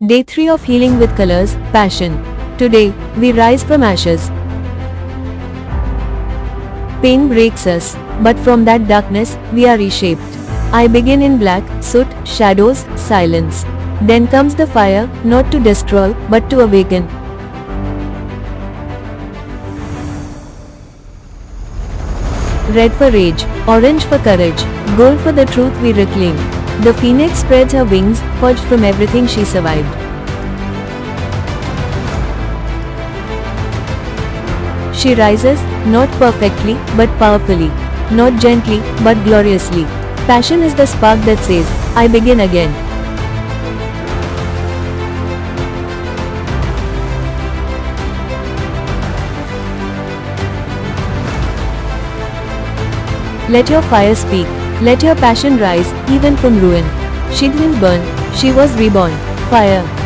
Day 3 of Healing with Colors, Passion. Today, we rise from ashes. Pain breaks us, but from that darkness, we are reshaped. I begin in black, soot, shadows, silence. Then comes the fire, not to destroy, but to awaken. Red for rage, orange for courage, gold for the truth we reclaim. The phoenix spreads her wings, forged from everything she survived. She rises, not perfectly, but powerfully. Not gently, but gloriously. Passion is the spark that says, I begin again. Let your fire speak. Let your passion rise, even from ruin. She didn't burn, she was reborn. Fire.